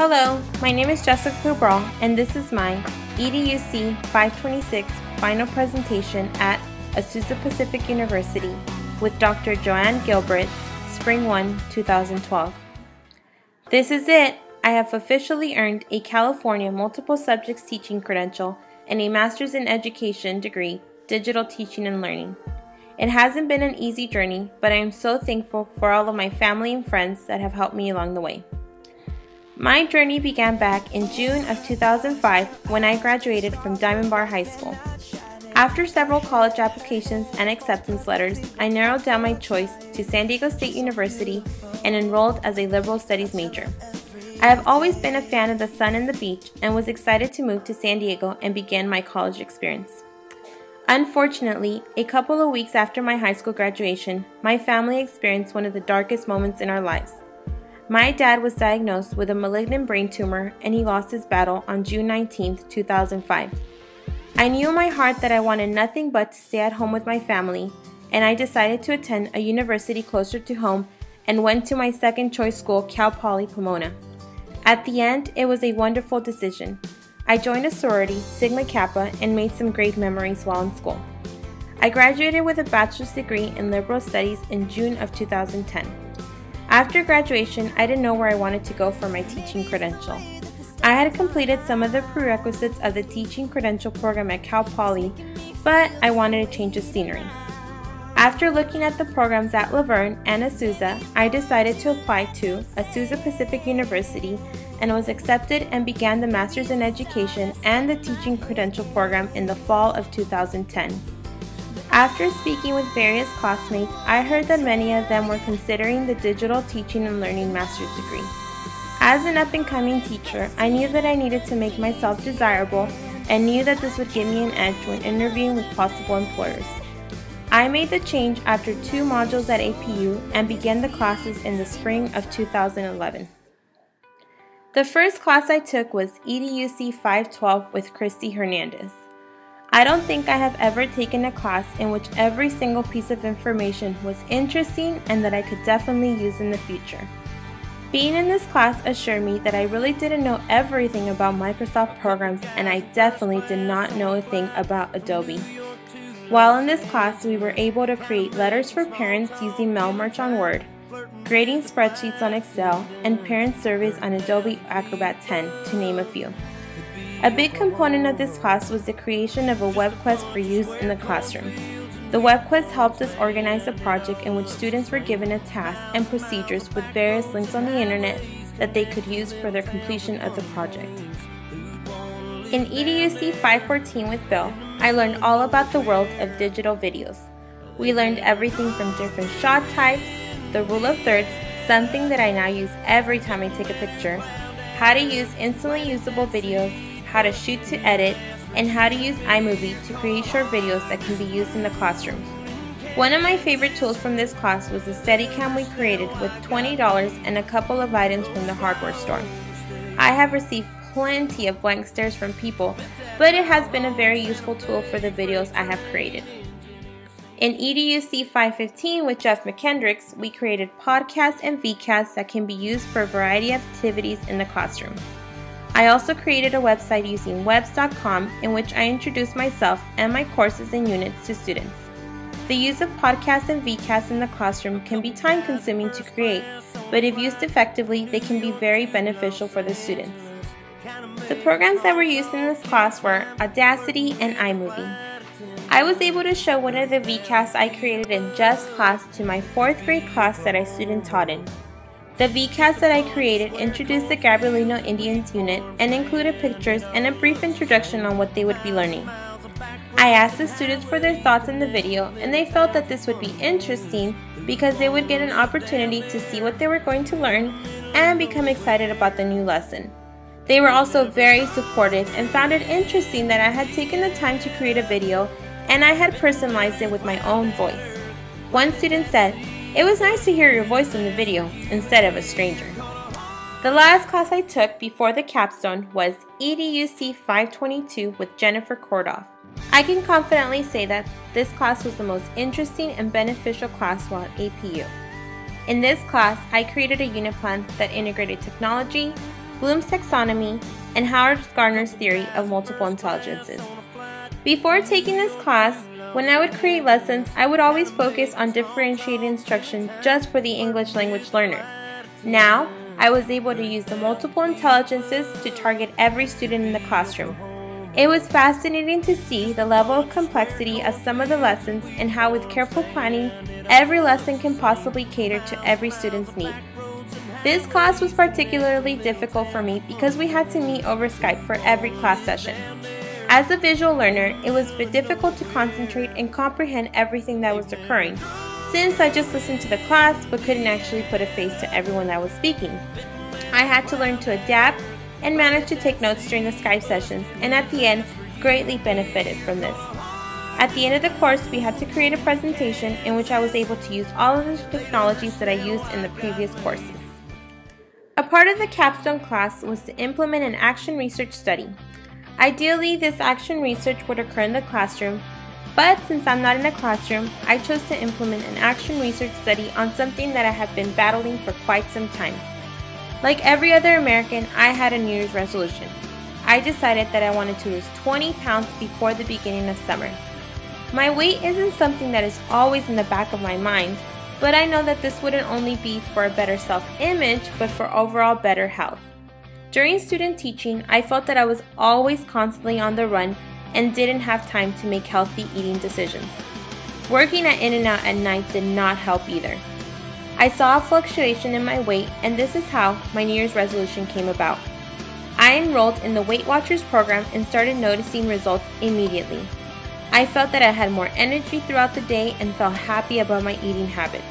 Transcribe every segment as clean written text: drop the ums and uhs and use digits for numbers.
Hello, my name is Jessica Cabral, and this is my EDUC 526 final presentation at Azusa Pacific University with Dr. Joanne Gilbert, Spring 1, 2012. This is it! I have officially earned a California Multiple Subjects Teaching Credential and a Master's in Education degree, Digital Teaching and Learning. It hasn't been an easy journey, but I am so thankful for all of my family and friends that have helped me along the way. My journey began back in June of 2005 when I graduated from Diamond Bar High School. After several college applications and acceptance letters, I narrowed down my choice to San Diego State University and enrolled as a liberal studies major. I have always been a fan of the sun and the beach and was excited to move to San Diego and begin my college experience. Unfortunately, a couple of weeks after my high school graduation, my family experienced one of the darkest moments in our lives. My dad was diagnosed with a malignant brain tumor and he lost his battle on June 19, 2005. I knew in my heart that I wanted nothing but to stay at home with my family, and I decided to attend a university closer to home and went to my second choice school, Cal Poly Pomona. At the end, it was a wonderful decision. I joined a sorority, Sigma Kappa, and made some great memories while in school. I graduated with a bachelor's degree in liberal studies in June of 2010. After graduation, I didn't know where I wanted to go for my teaching credential. I had completed some of the prerequisites of the teaching credential program at Cal Poly, but I wanted a change of scenery. After looking at the programs at Laverne and Azusa, I decided to apply to Azusa Pacific University and was accepted and began the Master's in Education and the Teaching Credential program in the fall of 2010. After speaking with various classmates, I heard that many of them were considering the Digital Teaching and Learning Master's degree. As an up-and-coming teacher, I knew that I needed to make myself desirable and knew that this would give me an edge when interviewing with possible employers. I made the change after 2 modules at APU and began the classes in the spring of 2011. The first class I took was EDUC 512 with Christy Hernandez. I don't think I have ever taken a class in which every single piece of information was interesting and that I could definitely use in the future. Being in this class assured me that I really didn't know everything about Microsoft programs, and I definitely did not know a thing about Adobe. While in this class, we were able to create letters for parents using mail merge on Word, creating spreadsheets on Excel, and parent surveys on Adobe Acrobat 10, to name a few. A big component of this class was the creation of a web quest for use in the classroom. The web quest helped us organize a project in which students were given a task and procedures with various links on the internet that they could use for their completion of the project. In EDUC 514 with Bill, I learned all about the world of digital videos. We learned everything from different shot types, the rule of thirds, something that I now use every time I take a picture, how to use instantly usable videos, how to shoot to edit, and how to use iMovie to create short videos that can be used in the classroom. One of my favorite tools from this class was the Steadicam we created with $20 and a couple of items from the hardware store. I have received plenty of blank stares from people, but it has been a very useful tool for the videos I have created. In EDUC 515 with Jeff McKendricks, we created podcasts and VCasts that can be used for a variety of activities in the classroom. I also created a website using webs.com in which I introduced myself and my courses and units to students. The use of podcasts and VCasts in the classroom can be time-consuming to create, but if used effectively, they can be very beneficial for the students. The programs that were used in this class were Audacity and iMovie. I was able to show one of the VCasts I created in Jeff's class to my 4th grade class that I student taught in. The VCast that I created introduced the Gabrielino Indians unit and included pictures and a brief introduction on what they would be learning. I asked the students for their thoughts on the video, and they felt that this would be interesting because they would get an opportunity to see what they were going to learn and become excited about the new lesson. They were also very supportive and found it interesting that I had taken the time to create a video and I had personalized it with my own voice. One student said, "It was nice to hear your voice in the video instead of a stranger." The last class I took before the Capstone was EDUC 522 with Jennifer Kordoff. I can confidently say that this class was the most interesting and beneficial class while at APU. In this class, I created a unit plan that integrated technology, Bloom's taxonomy, and Howard Gardner's theory of multiple intelligences. Before taking this class, when I would create lessons, I would always focus on differentiated instruction just for the English language learner. Now, I was able to use the multiple intelligences to target every student in the classroom. It was fascinating to see the level of complexity of some of the lessons and how with careful planning, every lesson can possibly cater to every student's need. This class was particularly difficult for me because we had to meet over Skype for every class session. As a visual learner, it was difficult to concentrate and comprehend everything that was occurring, since I just listened to the class but couldn't actually put a face to everyone that was speaking. I had to learn to adapt and manage to take notes during the Skype sessions, and at the end, greatly benefited from this. At the end of the course, we had to create a presentation in which I was able to use all of the technologies that I used in the previous courses. A part of the Capstone class was to implement an action research study. Ideally, this action research would occur in the classroom, but since I'm not in a classroom, I chose to implement an action research study on something that I have been battling for quite some time. Like every other American, I had a New Year's resolution. I decided that I wanted to lose 20 pounds before the beginning of summer. My weight isn't something that is always in the back of my mind, but I know that this wouldn't only be for a better self-image, but for overall better health. During student teaching, I felt that I was always constantly on the run and didn't have time to make healthy eating decisions. Working at In-N-Out at night did not help either. I saw a fluctuation in my weight, and this is how my New Year's resolution came about. I enrolled in the Weight Watchers program and started noticing results immediately. I felt that I had more energy throughout the day and felt happy about my eating habits.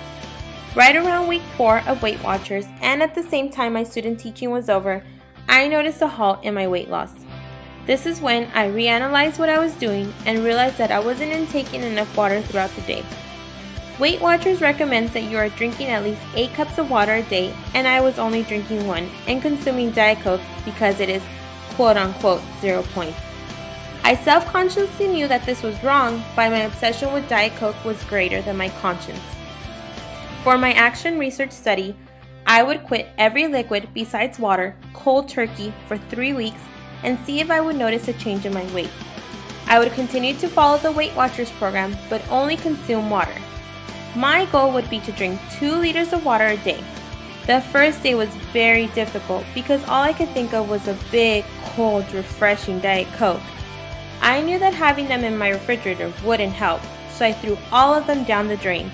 Right around week 4 of Weight Watchers, and at the same time my student teaching was over, I noticed a halt in my weight loss. This is when I reanalyzed what I was doing and realized that I wasn't intaking enough water throughout the day. Weight Watchers recommends that you are drinking at least 8 cups of water a day, and I was only drinking 1 and consuming Diet Coke because it is quote-unquote 0 points. I self-consciously knew that this was wrong, but my obsession with Diet Coke was greater than my conscience. For my action research study, I would quit every liquid besides water cold turkey for 3 weeks and see if I would notice a change in my weight. I would continue to follow the Weight Watchers program, but only consume water. My goal would be to drink 2 liters of water a day. The first day was very difficult because all I could think of was a big, cold, refreshing Diet Coke. I knew that having them in my refrigerator wouldn't help, so I threw all of them down the drain.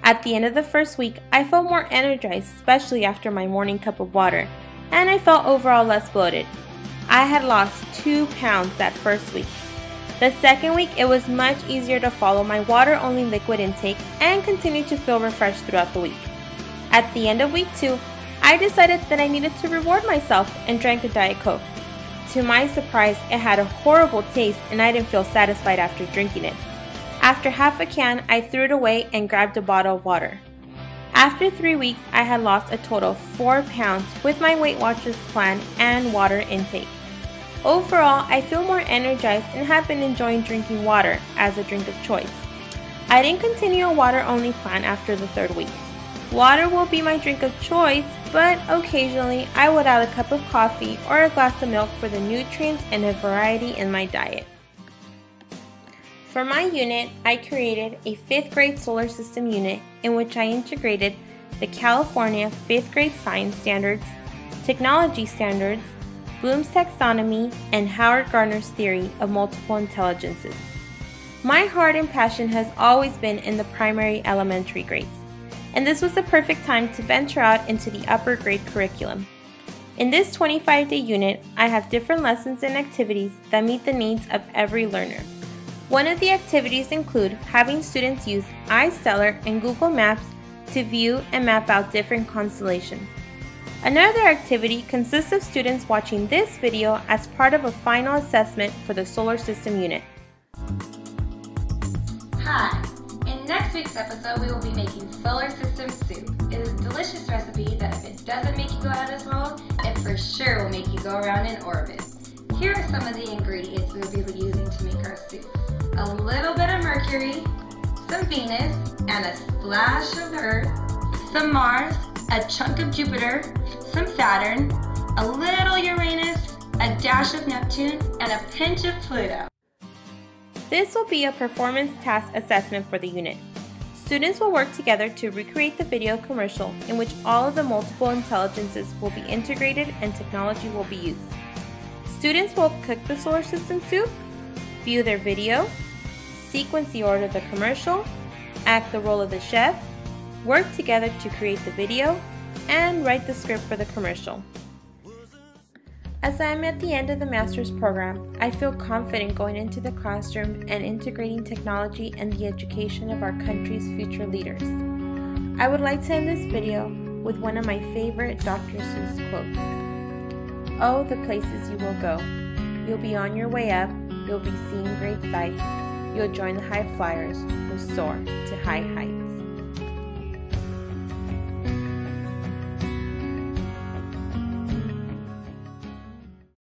At the end of the first week, I felt more energized, especially after my morning cup of water, and I felt overall less bloated. I had lost 2 pounds that first week. The second week, it was much easier to follow my water-only liquid intake and continue to feel refreshed throughout the week. At the end of week 2, I decided that I needed to reward myself and drank a Diet Coke. To my surprise, it had a horrible taste and I didn't feel satisfied after drinking it. After half a can, I threw it away and grabbed a bottle of water. After 3 weeks, I had lost a total of 4 pounds with my Weight Watchers plan and water intake. Overall, I feel more energized and have been enjoying drinking water as a drink of choice. I didn't continue a water-only plan after the 3rd week. Water will be my drink of choice, but occasionally I would add a cup of coffee or a glass of milk for the nutrients and a variety in my diet. For my unit, I created a 5th grade solar system unit in which I integrated the California 5th grade science standards, technology standards, Bloom's taxonomy, and Howard Gardner's theory of multiple intelligences. My heart and passion has always been in the primary elementary grades, and this was the perfect time to venture out into the upper grade curriculum. In this 25-day unit, I have different lessons and activities that meet the needs of every learner. One of the activities include having students use iStellar and Google Maps to view and map out different constellations. Another activity consists of students watching this video as part of a final assessment for the solar system unit. Hi! In next week's episode, we will be making solar system soup. It is a delicious recipe that if it doesn't make you go out of this world, it for sure will make you go around in orbit. Here are some of the ingredients we will be using to make our soup. A little bit of Mercury, some Venus, and a splash of Earth, some Mars, a chunk of Jupiter, some Saturn, a little a dash of Neptune, and a pinch of Pluto. This will be a performance task assessment for the unit. Students will work together to recreate the video commercial in which all of the multiple intelligences will be integrated and technology will be used. Students will cook the solar system soup, view their video, sequence the order of the commercial, act the role of the chef, work together to create the video, and write the script for the commercial. As I am at the end of the master's program, I feel confident going into the classroom and integrating technology and the education of our country's future leaders. I would like to end this video with one of my favorite Dr. Seuss quotes. Oh, the places you will go. You'll be on your way up, you'll be seeing great sights, you'll join the high flyers who soar to high heights.